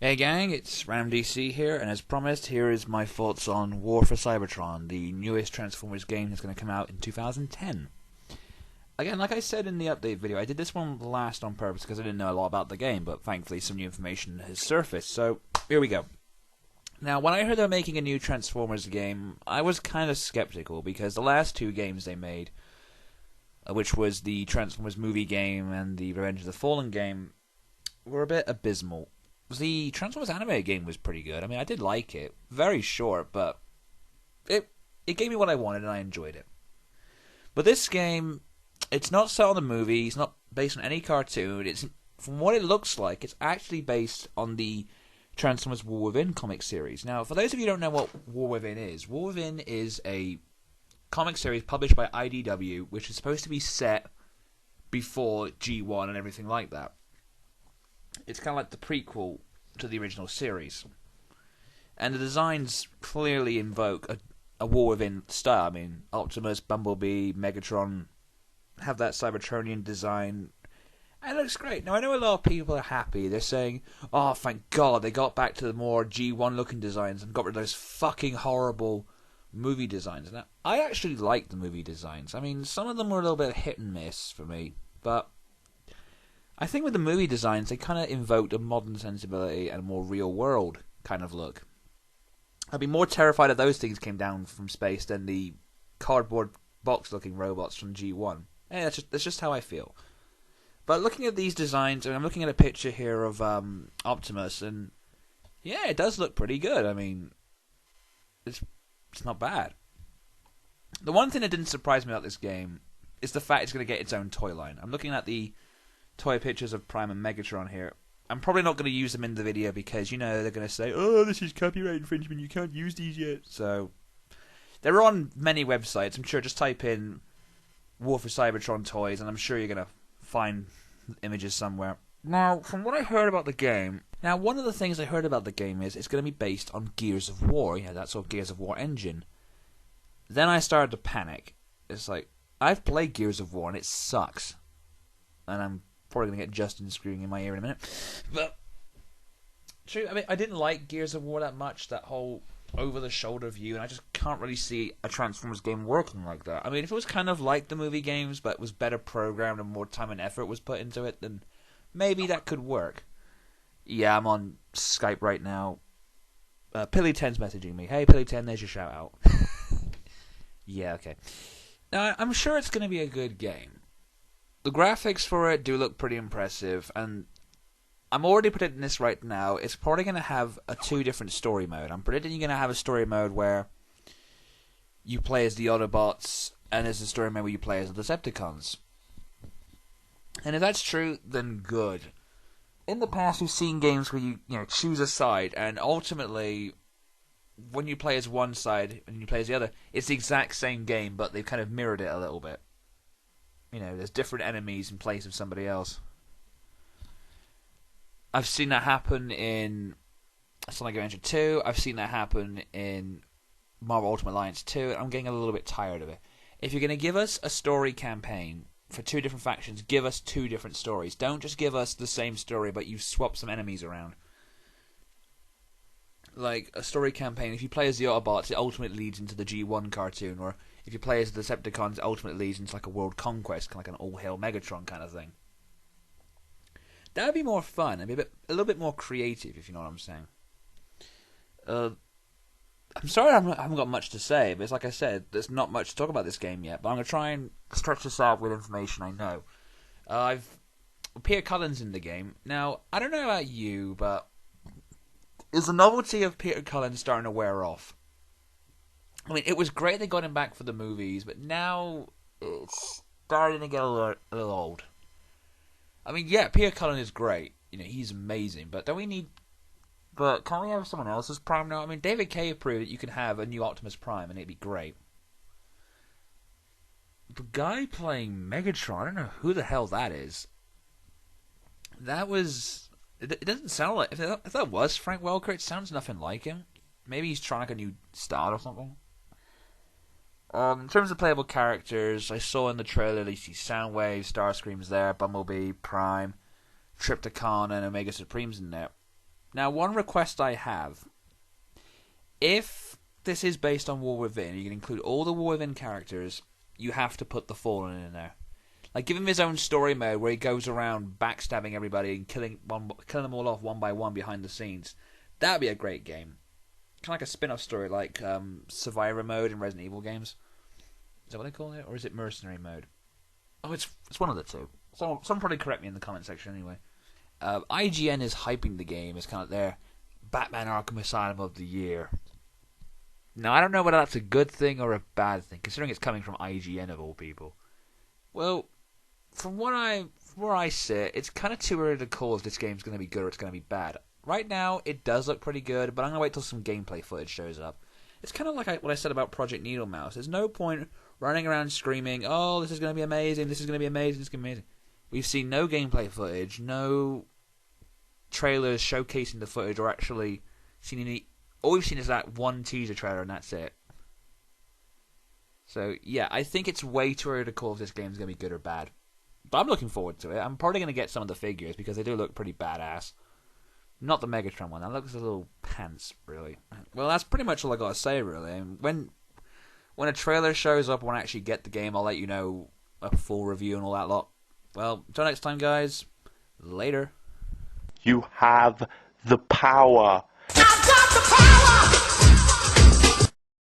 Hey gang, it's RamDC here, and as promised, here is my thoughts on War for Cybertron, the newest Transformers game that's going to come out in 2010. Again, like I said in the update video, I did this one last on purpose because I didn't know a lot about the game, but thankfully some new information has surfaced, so here we go. Now, when I heard they were making a new Transformers game, I was kind of skeptical because the last two games they made, which was the Transformers movie game and the Revenge of the Fallen game, were a bit abysmal. The Transformers anime game was pretty good. I mean, I did like it. Very short, but it gave me what I wanted and I enjoyed it. But this game, it's not set on the movie. It's not based on any cartoon. It's from what it looks like, it's actually based on the Transformers War Within comic series. Now, for those of you who don't know what War Within is a comic series published by IDW, which is supposed to be set before G1 and everything like that. It's kind of like the prequel to the original series. And the designs clearly invoke a War Within style. I mean, Optimus, Bumblebee, Megatron have that Cybertronian design. And it looks great. Now, I know a lot of people are happy. They're saying, oh, thank God, they got back to the more G1 looking designs and got rid of those fucking horrible movie designs. Now, I actually like the movie designs. I mean, some of them were a little bit hit and miss for me. But I think with the movie designs, they kind of invoked a modern sensibility and a more real-world kind of look. I'd be more terrified if those things came down from space than the cardboard box-looking robots from G1. And that's just how I feel. But looking at these designs, and I'm looking at a picture here of Optimus, and yeah, it does look pretty good. I mean, it's not bad. The one thing that didn't surprise me about this game is the fact it's going to get its own toy line. I'm looking at the toy pictures of Prime and Megatron here. I'm probably not going to use them in the video because, you know, they're going to say, oh, this is copyright infringement, you can't use these yet. So, they're on many websites. I'm sure just type in War for Cybertron toys and I'm sure you're going to find images somewhere. Now, from what I heard about the game, now one of the things I heard about the game is it's going to be based on Gears of War, you know, that sort of Gears of War engine. Then I started to panic. It's like, I've played Gears of War and it sucks. And I'm probably going to get Justin screaming in my ear in a minute. But, true, I mean, I didn't like Gears of War that much, that whole over-the-shoulder view, and I just can't really see a Transformers game working like that. I mean, if it was kind of like the movie games, but was better programmed and more time and effort was put into it, then maybe that could work. Yeah, I'm on Skype right now. Pilly10's messaging me. Hey, Pilly10, there's your shout-out. Yeah, okay. Now, I'm sure it's going to be a good game. The graphics for it do look pretty impressive, and I'm already predicting this right now. It's probably going to have a two different story mode. I'm predicting you're going to have a story mode where you play as the Autobots, and there's a story mode where you play as the Decepticons. And if that's true, then good. In the past, we've seen games where you choose a side, and ultimately, when you play as one side and you play as the other, it's the exact same game, but they've kind of mirrored it a little bit. You know, there's different enemies in place of somebody else. I've seen that happen in Sonic Adventure 2. I've seen that happen in Marvel Ultimate Alliance 2. And I'm getting a little bit tired of it. If you're going to give us a story campaign for two different factions, give us two different stories. Don't just give us the same story, but you swap some enemies around. Like a story campaign, if you play as the Autobots, it ultimately leads into the G1 cartoon, or if you play as the Decepticons, it ultimately leads into like a world conquest, kind of like an all-hail Megatron kind of thing. That would be more fun, and be a little bit more creative, if you know what I'm saying. I'm sorry I haven't got much to say, but it's like I said, there's not much to talk about this game yet, but I'm going to try and stretch this out with information I know. Peter Cullen's in the game. Now, I don't know about you, but is the novelty of Peter Cullen starting to wear off? I mean, it was great they got him back for the movies, but now it's starting to get a little old. I mean, yeah, Peter Cullen is great. You know, he's amazing, but don't we need... But can't we have someone else's Prime now? I mean, David Cave proved that you can have a new Optimus Prime and it'd be great. The guy playing Megatron, I don't know who the hell that is. That was... It doesn't sound like... If that was Frank Welker, it sounds nothing like him. Maybe he's trying like a new style or something. In terms of playable characters, I saw in the trailer you see Soundwave, Starscream's there, Bumblebee, Prime, Trypticon, and Omega Supreme's in there. Now, one request I have, if this is based on War Within, you can include all the War Within characters, you have to put the Fallen in there. Like, give him his own story mode where he goes around backstabbing everybody and killing them all off one by one behind the scenes. That would be a great game. Kind of like a spin-off story, like Survivor mode in Resident Evil games. Is that what they call it? Or is it Mercenary mode? Oh, it's one of the two. Someone probably correct me in the comment section anyway. IGN is hyping the game as kind of their Batman Arkham Asylum of the year. Now, I don't know whether that's a good thing or a bad thing, considering it's coming from IGN of all people. Well, from where I sit, it's kind of too early to call if this game's going to be good or it's going to be bad. Right now, it does look pretty good, but I'm going to wait till some gameplay footage shows up. It's kind of like what I said about Project Needle Mouse. There's no point running around screaming, oh, this is going to be amazing, this is going to be amazing, this is going to be amazing. We've seen no gameplay footage, no trailers showcasing the footage, or actually seen any... All we've seen is that one teaser trailer, and that's it. So, yeah, I think it's way too early to call if this game's going to be good or bad. But I'm looking forward to it. I'm probably going to get some of the figures, because they do look pretty badass. Not the Megatron one. That looks a little pants, really. Well, that's pretty much all I got to say, really. And when a trailer shows up, when I actually get the game, I'll let you know a full review and all that lot. Well, until next time, guys. Later. You have the power.